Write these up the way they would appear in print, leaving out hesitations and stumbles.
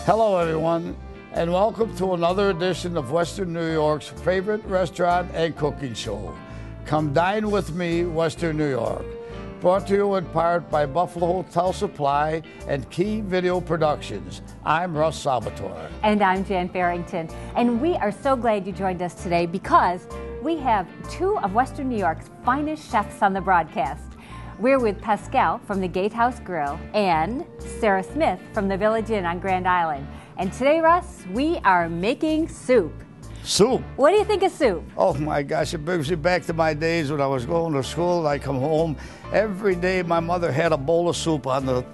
Hello everyone, and welcome to another edition of Western New York's favorite restaurant and cooking show. Come dine with me, Western New York. Brought to you in part by Buffalo Hotel Supply and Key Video Productions. I'm Russ Salvatore. And I'm Jan Farrington. And we are so glad you joined us today because we have two of Western New York's finest chefs on the broadcast. We're with Pascal from the Gatehouse Grill and Sarah Smith from the Village Inn on Grand Island. And today, Russ, we are making soup. Soup? What do you think of soup? Oh my gosh, it brings me back to my days when I was going to school. I come home, every day my mother had a bowl of soup on the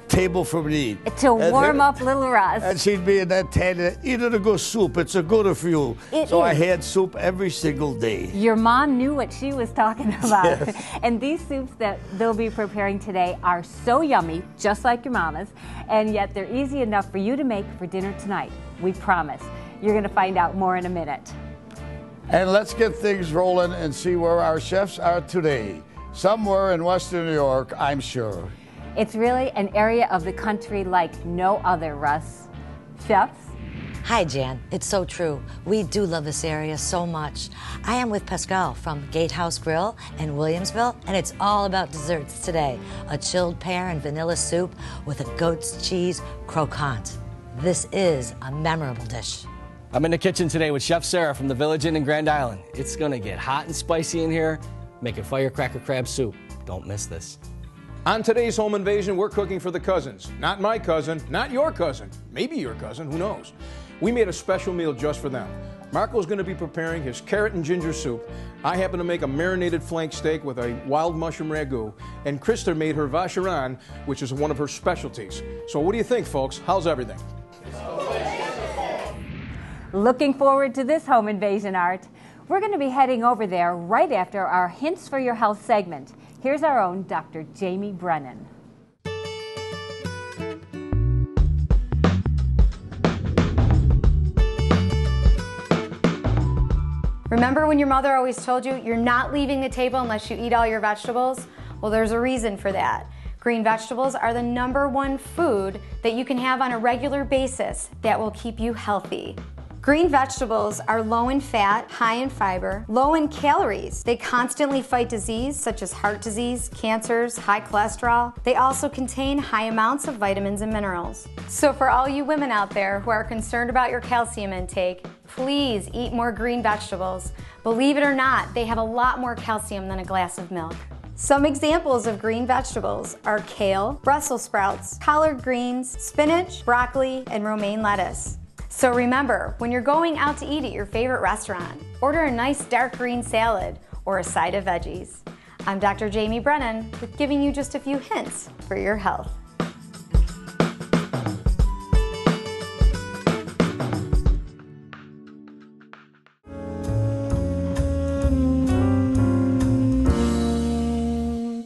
table for me to eat. To warm up little Russ. And she'd be in that tan, eat a good soup, it's a good for you. So I had soup every single day. Your mom knew what she was talking about. Yes. And these soups that they'll be preparing today are so yummy, just like your mama's, and yet they're easy enough for you to make for dinner tonight. We promise. You're going to find out more in a minute. And let's get things rolling and see where our chefs are today. Somewhere in Western New York, I'm sure. It's really an area of the country like no other, Russ. Chefs? Hi, Jan. It's so true. We do love this area so much. I am with Pascal from Gatehouse Grill in Williamsville, and it's all about desserts today. A chilled pear and vanilla soup with a goat's cheese croquant. This is a memorable dish. I'm in the kitchen today with Chef Sarah from the Village Inn in Grand Island. It's gonna get hot and spicy in here, making firecracker crab soup. Don't miss this. On today's Home Invasion, we're cooking for the cousins. Not my cousin, not your cousin, maybe your cousin, who knows. We made a special meal just for them. Marco's gonna be preparing his carrot and ginger soup. I happen to make a marinated flank steak with a wild mushroom ragu. And Krista made her vacherin, which is one of her specialties. So what do you think, folks? How's everything? Looking forward to this home invasion, Art. We're going to be heading over there right after our Hints for Your Health segment. Here's our own Dr. Jamie Brennan. Remember when your mother always told you you're not leaving the table unless you eat all your vegetables? Well, there's a reason for that. Green vegetables are the #1 food that you can have on a regular basis that will keep you healthy. Green vegetables are low in fat, high in fiber, low in calories. They constantly fight disease such as heart disease, cancers, high cholesterol. They also contain high amounts of vitamins and minerals. So for all you women out there who are concerned about your calcium intake, please eat more green vegetables. Believe it or not, they have a lot more calcium than a glass of milk. Some examples of green vegetables are kale, Brussels sprouts, collard greens, spinach, broccoli, and romaine lettuce. So remember, when you're going out to eat at your favorite restaurant, order a nice dark green salad or a side of veggies. I'm Dr. Jamie Brennan with giving you just a few hints for your health.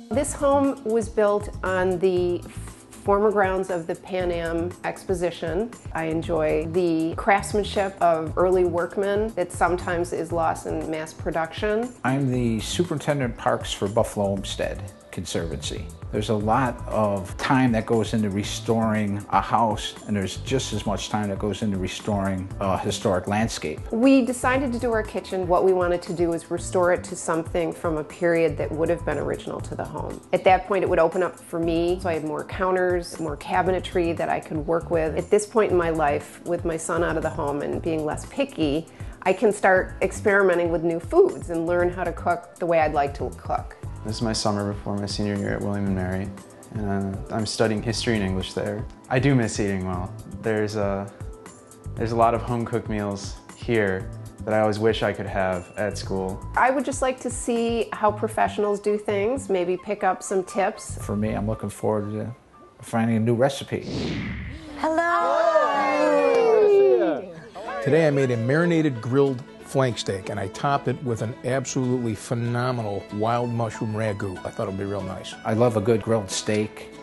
This home was built on the former grounds of the Pan Am Exposition. I enjoy the craftsmanship of early workmen that sometimes is lost in mass production. I'm the Superintendent Parks for Buffalo Homestead Conservancy. There's a lot of time that goes into restoring a house, and there's just as much time that goes into restoring a historic landscape. We decided to do our kitchen. What we wanted to do is restore it to something from a period that would have been original to the home. At that point, it would open up for me, so I had more counters, more cabinetry that I could work with. At this point in my life, with my son out of the home and being less picky, I can start experimenting with new foods and learn how to cook the way I'd like to cook. This is my summer before my senior year at William & Mary, and I'm studying history and English there. I do miss eating well. There's a lot of home-cooked meals here that I always wish I could have at school. I would just like to see how professionals do things, maybe pick up some tips. For me, I'm looking forward to finding a new recipe. Hello! Today I made a marinated grilled flank steak, and I topped it with an absolutely phenomenal wild mushroom ragu. I thought it would be real nice. I love a good grilled steak,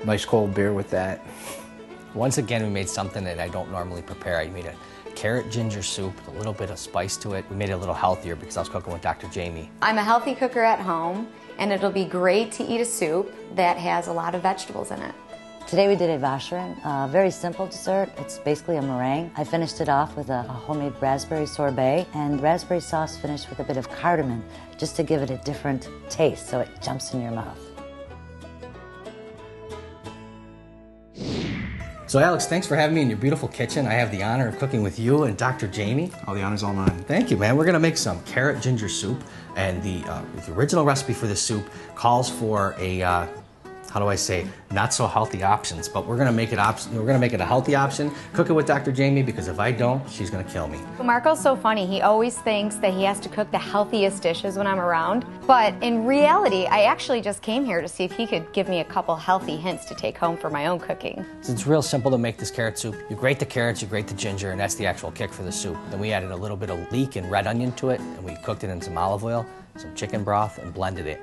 nice cold beer with that. Once again, we made something that I don't normally prepare. I made a carrot ginger soup with a little bit of spice to it. We made it a little healthier because I was cooking with Dr. Jamie. I'm a healthy cooker at home, and it'll be great to eat a soup that has a lot of vegetables in it. Today we did a vacherin, a very simple dessert. It's basically a meringue. I finished it off with a homemade raspberry sorbet and raspberry sauce finished with a bit of cardamom just to give it a different taste so it jumps in your mouth. So Alex, thanks for having me in your beautiful kitchen. I have the honor of cooking with you and Dr. Jamie. Oh, the honor's all mine. Thank you, man. We're gonna make some carrot ginger soup, and the original recipe for this soup calls for a how do I say, not so healthy options, but we're gonna make it a healthy option. Cook it with Dr. Jamie, because if I don't, she's gonna kill me. Marco's so funny. He always thinks that he has to cook the healthiest dishes when I'm around. But in reality, I actually just came here to see if he could give me a couple healthy hints to take home for my own cooking. It's real simple to make this carrot soup. You grate the carrots, you grate the ginger, and that's the actual kick for the soup. Then we added a little bit of leek and red onion to it, and we cooked it in some olive oil, some chicken broth, and blended it.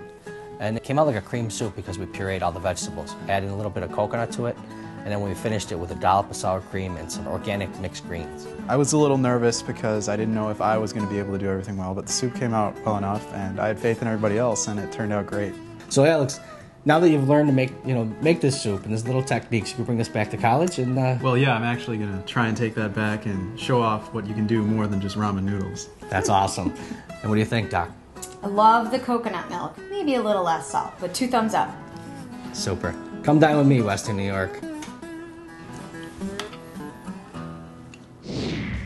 And it came out like a cream soup because we pureed all the vegetables. Added a little bit of coconut to it, and then we finished it with a dollop of sour cream and some organic mixed greens. I was a little nervous because I didn't know if I was going to be able to do everything well, but the soup came out well enough, and I had faith in everybody else, and it turned out great. So Alex, now that you've learned to make this soup and there's little techniques, you can bring this back to college and... Well, yeah, I'm actually going to try and take that back and show off what you can do more than just ramen noodles. That's awesome. And what do you think, Doc? I love the coconut milk. Maybe a little less salt, but 2 thumbs up. Super. Come dine with me, Western New York.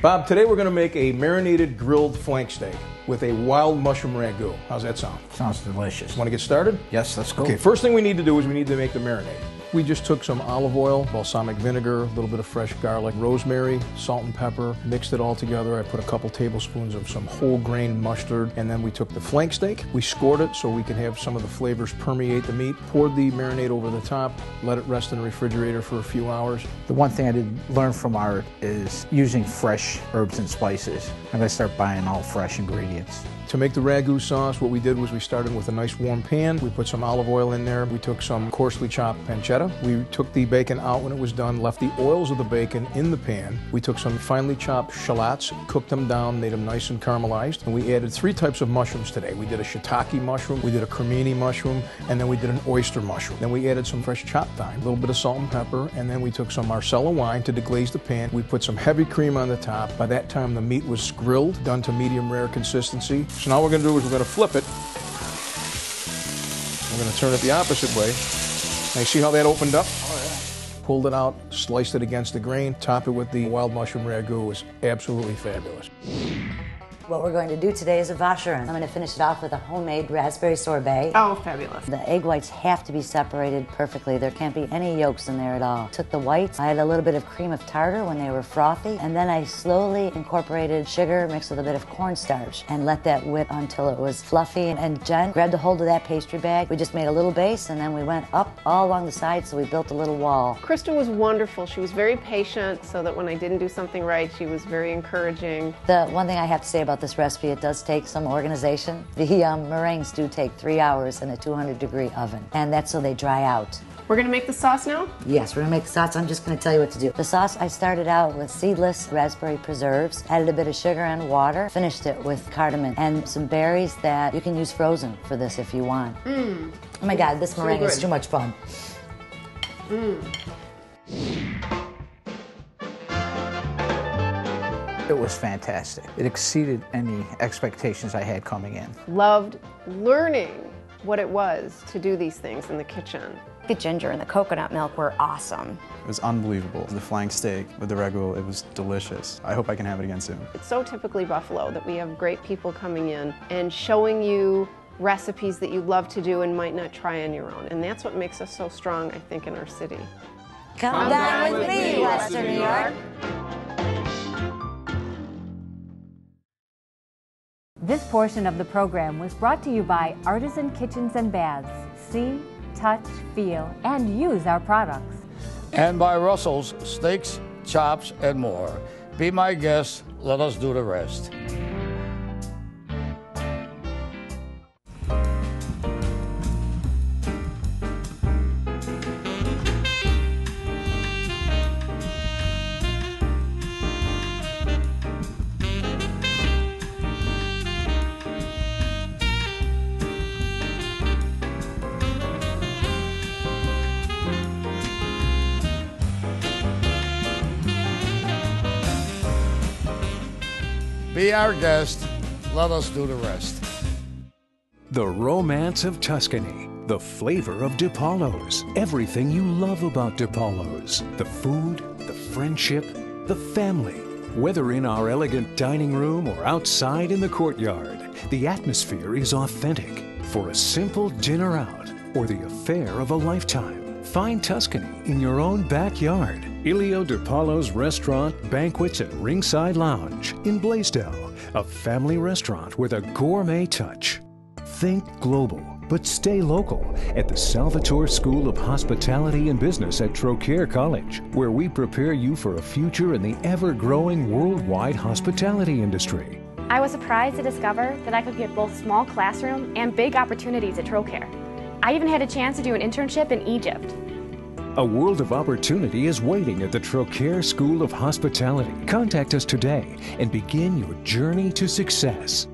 Bob, today we're going to make a marinated grilled flank steak with a wild mushroom ragu. How's that sound? Sounds delicious. Want to get started? Yes, let's go. Okay, first thing we need to do is we need to make the marinade. We just took some olive oil, balsamic vinegar, a little bit of fresh garlic, rosemary, salt and pepper, mixed it all together. I put a couple tablespoons of some whole grain mustard, and then we took the flank steak. We scored it so we could have some of the flavors permeate the meat, poured the marinade over the top, let it rest in the refrigerator for a few hours. The one thing I did learn from Art is using fresh herbs and spices. I'm going to start buying all fresh ingredients. To make the ragu sauce, what we did was we started with a nice warm pan. We put some olive oil in there. We took some coarsely chopped pancetta. We took the bacon out when it was done, left the oils of the bacon in the pan. We took some finely chopped shallots, cooked them down, made them nice and caramelized. And we added 3 types of mushrooms today. We did a shiitake mushroom, we did a cremini mushroom, and then we did an oyster mushroom. Then we added some fresh chopped thyme, a little bit of salt and pepper, and then we took some Marsala wine to deglaze the pan. We put some heavy cream on the top. By that time, the meat was grilled, done to medium rare consistency. So now what we're going to do is we're going to flip it. We're going to turn it the opposite way. Now you see how that opened up? Oh, yeah. Pulled it out, sliced it against the grain, top it with the wild mushroom ragu. It was absolutely fabulous. What we're going to do today is a vacherin. I'm going to finish it off with a homemade raspberry sorbet. Oh, fabulous. The egg whites have to be separated perfectly. There can't be any yolks in there at all. Took the whites, I had a little bit of cream of tartar when they were frothy, and then I slowly incorporated sugar mixed with a bit of cornstarch and let that whip until it was fluffy. And Jen grabbed a hold of that pastry bag. We just made a little base, and then we went up all along the sides, so we built a little wall. Kristen was wonderful. She was very patient, so that when I didn't do something right, she was very encouraging. The one thing I have to say about this recipe, it does take some organization. The meringues do take 3 hours in a 200-degree oven, and that's so they dry out. We're going to make the sauce now? Yes, we're going to make the sauce. I'm just going to tell you what to do. The sauce, I started out with seedless raspberry preserves, added a bit of sugar and water, finished it with cardamom and some berries that you can use frozen for this if you want. Oh my God, this meringue is too much fun. It was fantastic. It exceeded any expectations I had coming in. Loved learning what it was to do these things in the kitchen. The ginger and the coconut milk were awesome. It was unbelievable. The flank steak with the ragu, it was delicious. I hope I can have it again soon. It's so typically Buffalo that we have great people coming in and showing you recipes that you love to do and might not try on your own. And that's what makes us so strong, I think, in our city. Come dine with me, Western New York. This portion of the program was brought to you by Artisan Kitchens and Baths. See, touch, feel, and use our products. And by Russell's Steaks, Chops, and more. Be my guest, let us do the rest. Be our guest. Let us do the rest. The romance of Tuscany, the flavor of DiPaolo's, everything you love about DiPaolo's, the food, the friendship, the family. Whether in our elegant dining room or outside in the courtyard, the atmosphere is authentic. For a simple dinner out or the affair of a lifetime, find Tuscany in your own backyard. Ilio DiPaolo's Restaurant, Banquets and Ringside Lounge in Blaisdell, a family restaurant with a gourmet touch. Think global, but stay local at the Salvatore School of Hospitality and Business at Trocaire College, where we prepare you for a future in the ever-growing worldwide hospitality industry. I was surprised to discover that I could get both small classroom and big opportunities at Trocaire. I even had a chance to do an internship in Egypt. A world of opportunity is waiting at the Trocaire School of Hospitality. Contact us today and begin your journey to success.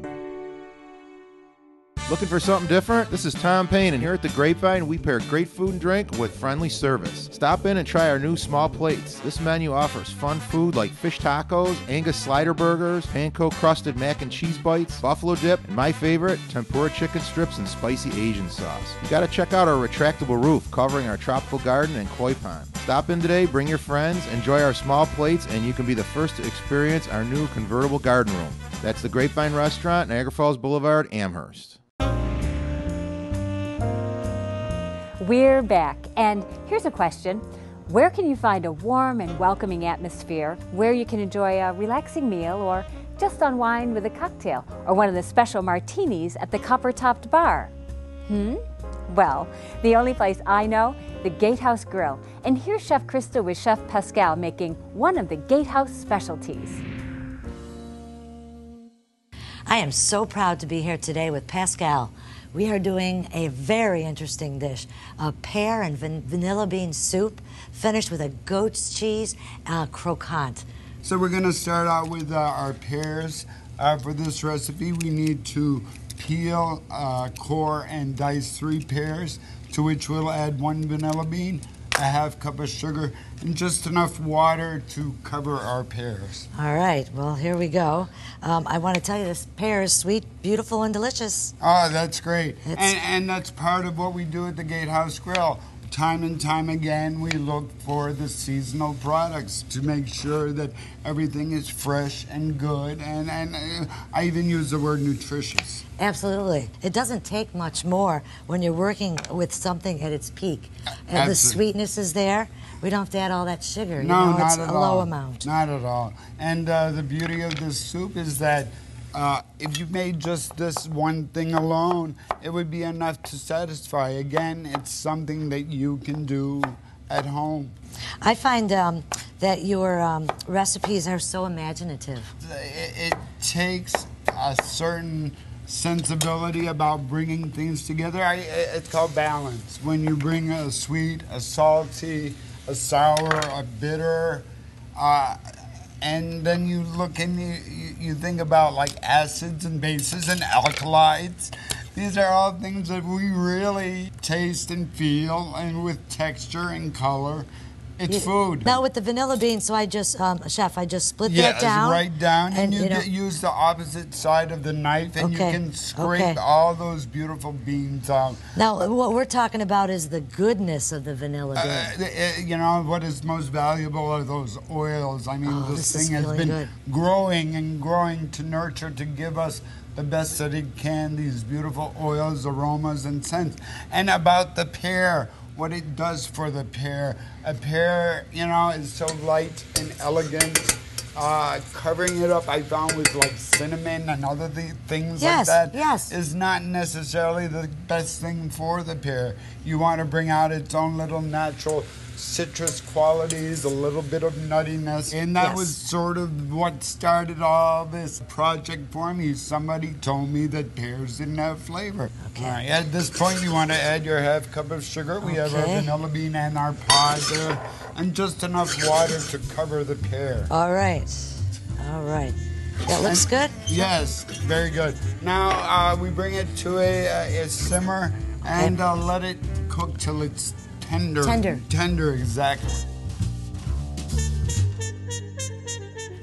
Looking for something different? This is Tom Payne, and here at the Grapevine, we pair great food and drink with friendly service. Stop in and try our new small plates. This menu offers fun food like fish tacos, Angus slider burgers, panko-crusted mac and cheese bites, buffalo dip, and my favorite, tempura chicken strips and spicy Asian sauce. You gotta check out our retractable roof covering our tropical garden and koi pond. Stop in today, bring your friends, enjoy our small plates, and you can be the first to experience our new convertible garden room. That's the Grapevine Restaurant, Niagara Falls Boulevard, Amherst. We're back, and here's a question. Where can you find a warm and welcoming atmosphere where you can enjoy a relaxing meal or just unwind with a cocktail or one of the special martinis at the copper-topped bar? Well, the only place I know, the Gatehouse Grill. And here's Chef Krista with Chef Pascal making one of the Gatehouse specialties. I am so proud to be here today with Pascal. We are doing a very interesting dish, a pear and vanilla bean soup finished with a goat's cheese croquant. So we're going to start out with our pears. For this recipe, we need to peel, core, and dice 3 pears, to which we'll add 1 vanilla bean, a half cup of sugar, and just enough water to cover our pears. All right, well, here we go. I want to tell you, this pear is sweet, beautiful, and delicious. Oh, that's great. And that's part of what we do at the Gatehouse Grill. Time and time again, we look for the seasonal products to make sure that everything is fresh and good, and I even use the word nutritious. Absolutely. It doesn't take much more when you're working with something at its peak. The sweetness is there. We don't have to add all that sugar. No, it's not at a all. low amount. Not at all. And the beauty of this soup is that if you made just this one thing alone, it would be enough to satisfy. Again, it's something that you can do at home. I find that your recipes are so imaginative. It takes a certain sensibility about bringing things together. It's called balance. When you bring a sweet, a salty, a sour, a bitter, and then you look and you think about like acids and bases and alkalides. These are all things that we really taste and feel, and with texture and color. It's food. Now with the vanilla bean, so I just, Chef, I just split that down. Right down, and you use the opposite side of the knife, and you can scrape all those beautiful beans out. Now, what we're talking about is the goodness of the vanilla bean. You know, what is most valuable are those oils. I mean, this thing has been good. growing and growing to nurture, to give us the best that it can, these beautiful oils, aromas, and scents. And about the pear, what it does for the pear. A pear, you know, is so light and elegant. Covering it up, I found, with like cinnamon and other things like that is not necessarily the best thing for the pear. You want to bring out its own little natural citrus qualities, a little bit of nuttiness. And that was sort of what started all this project for me. Somebody told me that pears didn't have flavor. All right, at this point, you want to add your half cup of sugar. We have our vanilla bean and our pod there, and just enough water to cover the pear. All right. All right. That looks good? Yes, very good. Now we bring it to a simmer and let it cook till it's tender. Tender. Tender, exactly.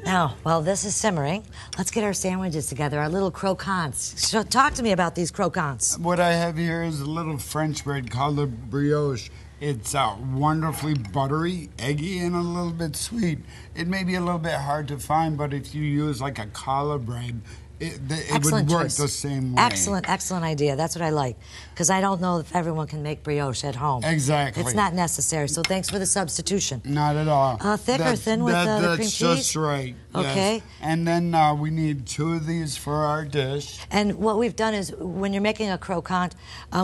Now, while this is simmering, let's get our sandwiches together, our little croquants. So talk to me about these croquants. What I have here is a little French bread called a brioche. It's wonderfully buttery, eggy, and a little bit sweet. It may be a little bit hard to find, but if you use like a challah bread, it would work the same way. Excellent idea. That's what I like. Because I don't know if everyone can make brioche at home. Exactly. It's not necessary, so thanks for the substitution. Not at all. Thick or thin with the cream cheese? That's just right. Okay. Yes. And then we need 2 of these for our dish. And what we've done is, when you're making a croquant,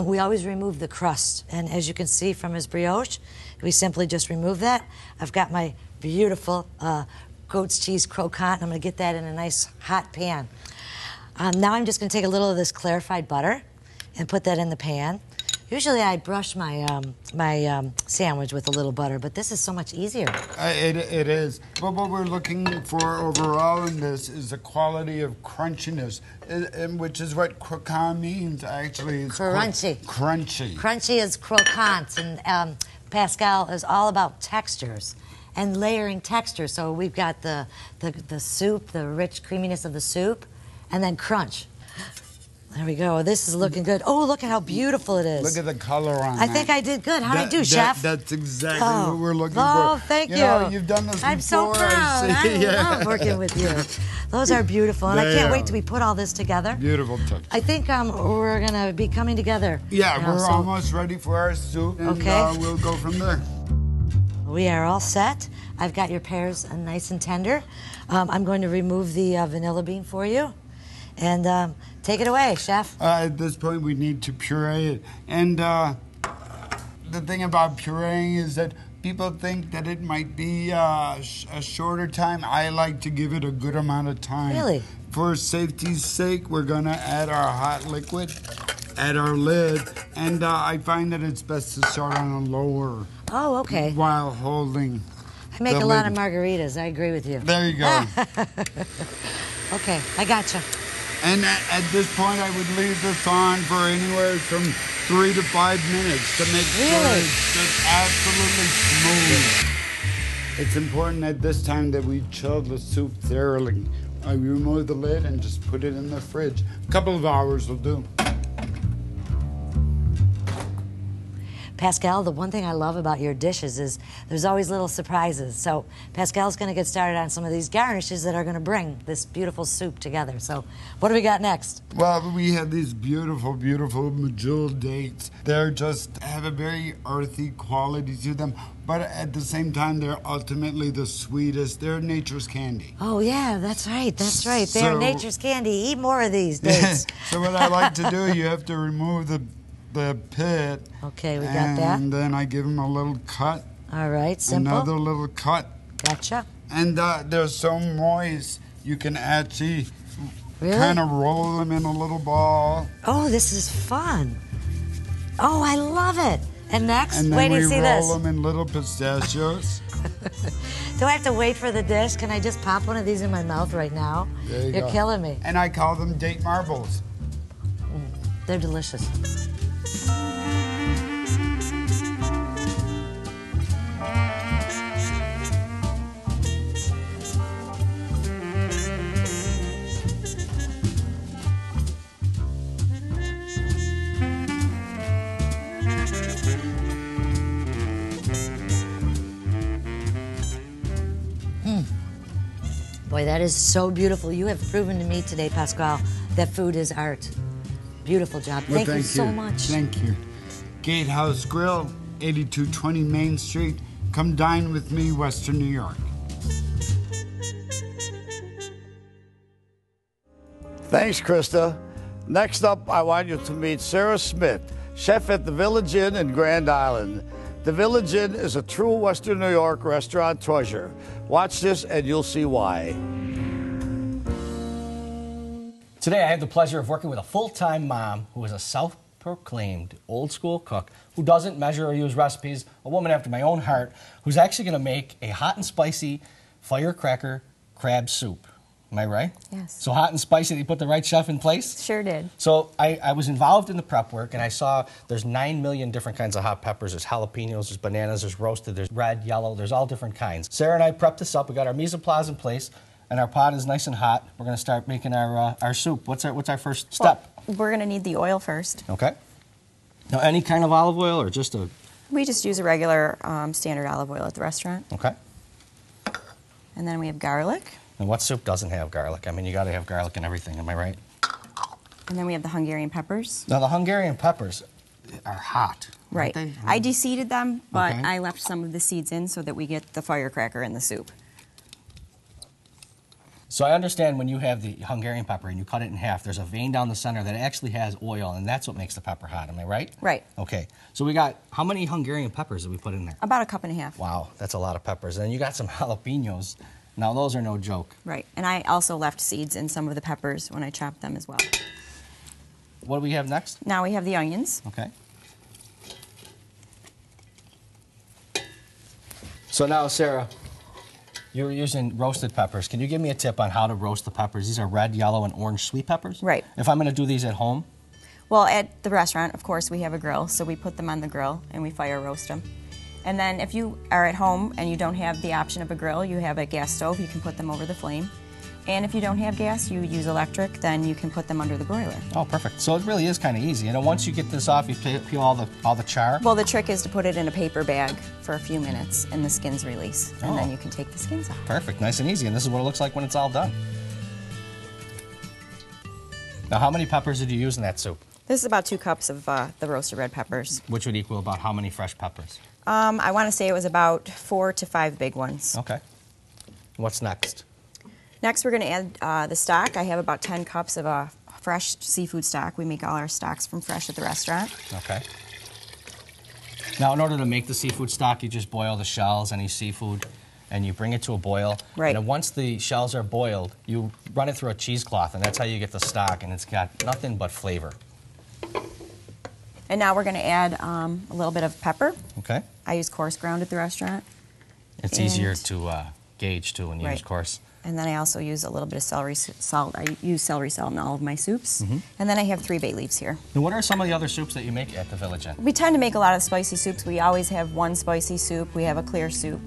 we always remove the crust. And as you can see from his brioche, we simply just remove that. I've got my beautiful goat's cheese croquant. I'm going to get that in a nice hot pan. Now I'm just going to take a little of this clarified butter and put that in the pan. Usually I brush my sandwich with a little butter, but this is so much easier. It is. But what we're looking for overall in this is the quality of crunchiness, which is what croquant means, actually. It's crunchy. Crunchy. Crunchy is croquant, and Pascal is all about textures and layering texture. So we've got the soup, the rich creaminess of the soup, and then crunch. There we go. This is looking good. Oh, look at how beautiful it is. Look at the color on I think I did good. How'd I do, Chef? That's exactly what we're looking for. Oh, thank you. You've done this I'm before. so proud. I love working with you. Those are beautiful, and I can't wait till we put all this together. Beautiful touch. I think we're going to be coming together. Yeah, we're almost ready for our soup, and we'll go from there. We are all set. I've got your pears nice and tender. I'm going to remove the vanilla bean for you. And take it away, Chef. At this point, we need to puree it. And the thing about pureeing is that people think that it might be a shorter time. I like to give it a good amount of time. Really? For safety's sake, we're going to add our hot liquid, add our lid, and I find that it's best to start on a lower. Oh, okay. While holding. I make a lot of margaritas. I agree with you. There you go. Okay, I gotcha. And at this point, I would leave this on for anywhere from 3 to 5 minutes to make sure it's just absolutely smooth. It's important at this time that we chill the soup thoroughly. I remove the lid and just put it in the fridge. A couple of hours will do. Pascal, the one thing I love about your dishes is there's always little surprises. So Pascal's going to get started on some of these garnishes that are going to bring this beautiful soup together. So what do we got next? Well, we have these beautiful, beautiful medjool dates. They're just have a very earthy quality to them, but at the same time, they're ultimately the sweetest. They're nature's candy. Oh, yeah, that's right. That's right. They're nature's candy. Eat more of these dates. So what I like to do, you have to remove the pit. Okay, we got that. And then I give them a little cut. All right, simple. Another little cut. Gotcha. And they're so moist, you can actually kind of roll them in a little ball. Oh, this is fun. Oh, I love it. And next, and then wait till you see this. we roll them in little pistachios. Do I have to wait for the dish? Can I just pop one of these in my mouth right now? There you You're go. killing me. And I call them date marbles. They're delicious. Boy, that is so beautiful. You have proven to me today, Pascal, that food is art. Beautiful job. Well, thank you so much. Thank you. Gatehouse Grill, 8220 Main Street. Come dine with me, Western New York. Thanks, Krista. Next up, I want you to meet Sarah Smith, chef at the Village Inn in Grand Island. The Village Inn is a true Western New York restaurant treasure. Watch this and you'll see why. Today I have the pleasure of working with a full-time mom who is a self-proclaimed old-school cook who doesn't measure or use recipes, a woman after my own heart, who's actually going to make a hot and spicy firecracker crab soup. Am I right? Yes. So hot and spicy, they put the right chef in place? Sure did. So I was involved in the prep work, and I saw there's 9 million different kinds of hot peppers. There's jalapenos, there's bananas, there's roasted, there's red, yellow, there's all different kinds. Sarah and I prepped this up. We got our mise en place in place. and our pot is nice and hot. We're going to start making our soup. What's our first step? Well, we're going to need the oil first. Okay. Now, any kind of olive oil or just a... We just use a regular standard olive oil at the restaurant. Okay. And then we have garlic. And what soup doesn't have garlic? I mean, you got to have garlic in everything, am I right? And then we have the Hungarian peppers. Now, the Hungarian peppers are hot. Right. Aren't they? I deseeded them, but Okay. I left some of the seeds in so that we get the firecracker in the soup. So I understand when you have the Hungarian pepper and you cut it in half, there's a vein down the center that actually has oil, and that's what makes the pepper hot. Am I right? Right. Okay. So we got, how many Hungarian peppers did we put in there? About a cup and a half. Wow, that's a lot of peppers. And you got some jalapenos. Now, those are no joke. Right. And I also left seeds in some of the peppers when I chopped them as well. What do we have next? Now we have the onions. Okay. So now, Sarah, you were using roasted peppers. Can you give me a tip on how to roast the peppers? These are red, yellow, and orange sweet peppers? Right. If I'm going to do these at home? Well, at the restaurant, of course, we have a grill, so we put them on the grill and we fire roast them. And then if you are at home and you don't have the option of a grill, you have a gas stove, you can put them over the flame. And if you don't have gas, you use electric, then you can put them under the broiler. Oh, perfect. So it really is kind of easy. And then once you get this off, you peel all the char? Well, the trick is to put it in a paper bag for a few minutes and the skins release. And Oh. then you can take the skins off. Perfect. Nice and easy. And this is what it looks like when it's all done. Now, how many peppers did you use in that soup? This is about 2 cups of the roasted red peppers. Which would equal about how many fresh peppers? I want to say it was about 4 to 5 big ones. Okay. What's next? Next, we're going to add the stock. I have about 10 cups of fresh seafood stock. We make all our stocks from fresh at the restaurant. Okay. Now, in order to make the seafood stock, you just boil the shells, any seafood, and you bring it to a boil. Right. And then once the shells are boiled, you run it through a cheesecloth, and that's how you get the stock, and it's got nothing but flavor. And now we're going to add a little bit of pepper. Okay. I use coarse ground at the restaurant. It's easier to gauge, too, when you use coarse. And then I also use a little bit of celery salt. I use celery salt in all of my soups. Mm-hmm. And then I have 3 bay leaves here. Now, what are some of the other soups that you make at the Village Inn? We tend to make a lot of spicy soups. We always have one spicy soup. We have a clear soup.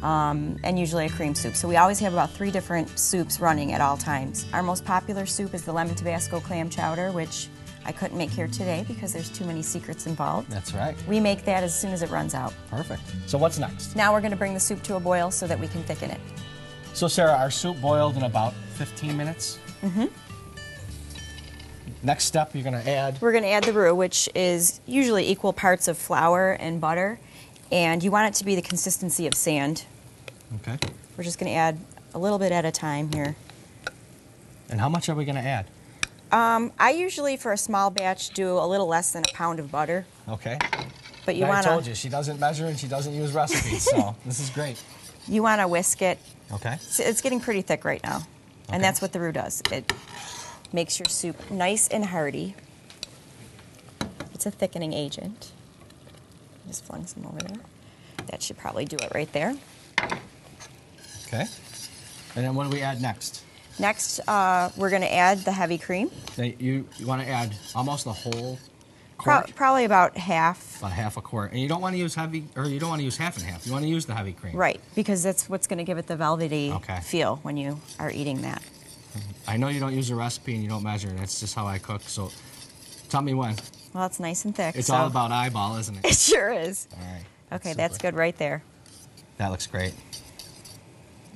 And usually a cream soup. So we always have about 3 different soups running at all times. Our most popular soup is the lemon Tabasco clam chowder, which I couldn't make here today because there's too many secrets involved. That's right. We make that as soon as it runs out. Perfect. So what's next? Now we're going to bring the soup to a boil so that we can thicken it. So, Sarah, our soup boiled in about 15 minutes. Mm-hmm. Next step, you're going to add? We're going to add the roux, which is usually equal parts of flour and butter. And you want it to be the consistency of sand. Okay. We're just going to add a little bit at a time here. And how much are we going to add? I usually, for a small batch, do a little less than a pound of butter. Okay. But you I want to... told you, she doesn't measure and she doesn't use recipes, so this is great. You want to whisk it. Okay. It's getting pretty thick right now. And that's what the roux does. It makes your soup nice and hearty. It's a thickening agent. Just flung some over there. That should probably do it right there. Okay. And then what do we add next? Next, we're going to add the heavy cream. Now, you want to add almost the whole quart? Probably about half. About half a quart. And you don't want to use heavy, or you don't want to use half and half. You want to use the heavy cream. Right, because that's what's going to give it the velvety Okay. feel when you are eating that. I know you don't use a recipe and you don't measure. That's just how I cook. So tell me when. Well, it's nice and thick. It's so- all about eyeball, isn't it? It sure is. All right. Okay, Super. that's good right there. That looks great.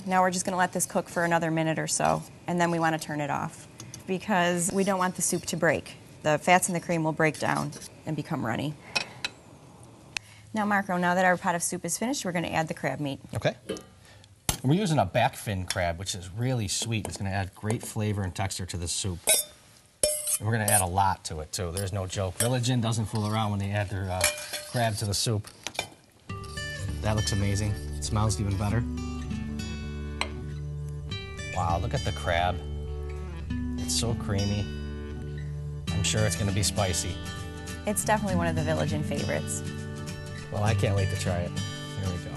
Now we're just going to let this cook for another minute or so, and then we want to turn it off because we don't want the soup to break. The fats in the cream will break down and become runny. Now, Marco, now that our pot of soup is finished, we're going to add the crab meat. Okay. We're using a back fin crab, which is really sweet. It's going to add great flavor and texture to the soup. And we're going to add a lot to it, too. There's no joke. Village Inn doesn't fool around when they add their crab to the soup. That looks amazing. It smells even better. Wow, look at the crab. It's so creamy. I'm sure it's going to be spicy. It's definitely one of the Village Inn favorites. Well, I can't wait to try it. Here we go.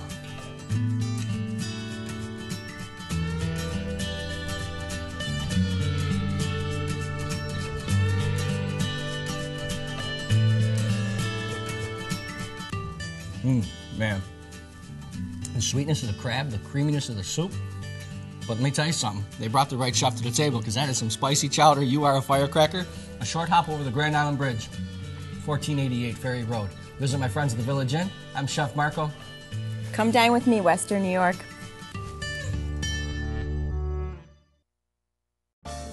Man. The sweetness of the crab, the creaminess of the soup. But let me tell you something. They brought the right chef to the table, because that is some spicy chowder. You are a firecracker. A short hop over the Grand Island Bridge, 1488 Ferry Road. Visit my friends at the Village Inn. I'm Chef Marco. Come dine with me, Western New York.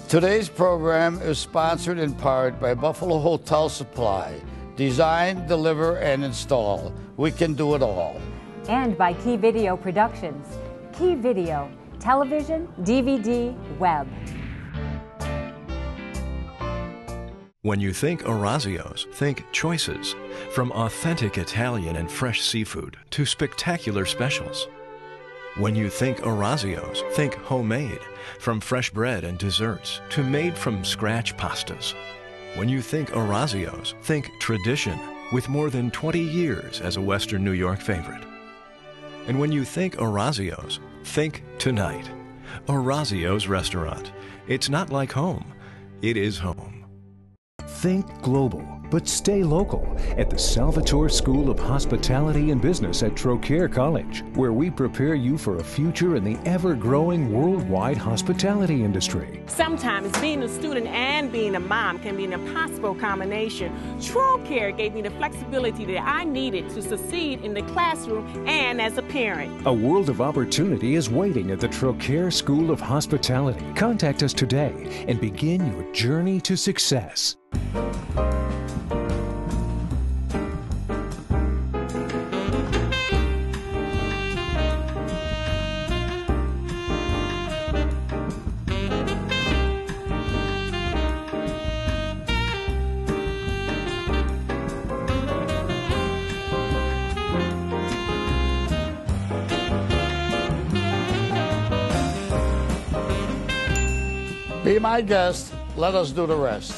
Today's program is sponsored in part by Buffalo Hotel Supply. Design, deliver, and install. We can do it all. And by Key Video Productions. Key Video, television, DVD, web. When you think Orazio's, think choices. From authentic Italian and fresh seafood to spectacular specials. When you think Orazio's, think homemade. From fresh bread and desserts to made-from-scratch pastas. When you think Orazio's, think tradition, with more than 20 years as a Western New York favorite. And when you think Orazio's, think tonight. Orazio's Restaurant. It's not like home, it is home. Think global, but stay local at the Salvatore School of Hospitality and Business at Trocaire College, where we prepare you for a future in the ever-growing worldwide hospitality industry. Sometimes being a student and being a mom can be an impossible combination. Trocaire gave me the flexibility that I needed to succeed in the classroom and as a parent. A world of opportunity is waiting at the Trocaire School of Hospitality. Contact us today and begin your journey to success. Be my guest, let us do the rest.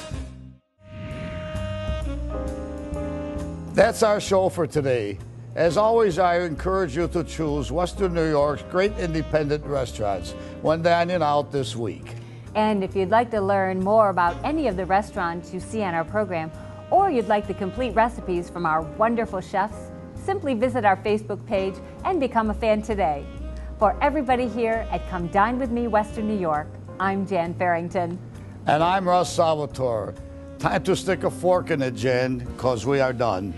That's our show for today. As always, I encourage you to choose Western New York's great independent restaurants when dining out this week. And if you'd like to learn more about any of the restaurants you see on our program, or you'd like the complete recipes from our wonderful chefs, simply visit our Facebook page and become a fan today. For everybody here at Come Dine With Me, Western New York, I'm Jan Farrington. And I'm Russ Salvatore. Time to stick a fork in it, Jan, because we are done.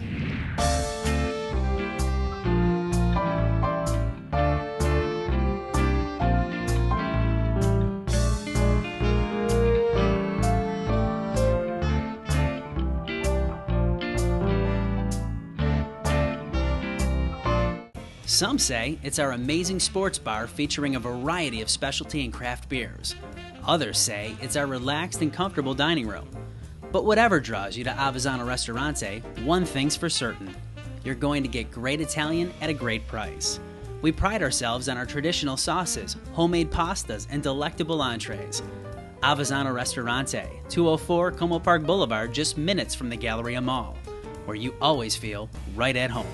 Some say it's our amazing sports bar featuring a variety of specialty and craft beers. Others say it's our relaxed and comfortable dining room. But whatever draws you to Avezzano Ristorante, one thing's for certain. You're going to get great Italian at a great price. We pride ourselves on our traditional sauces, homemade pastas, and delectable entrees. Avezzano Ristorante, 204 Como Park Boulevard, just minutes from the Galleria Mall, where you always feel right at home.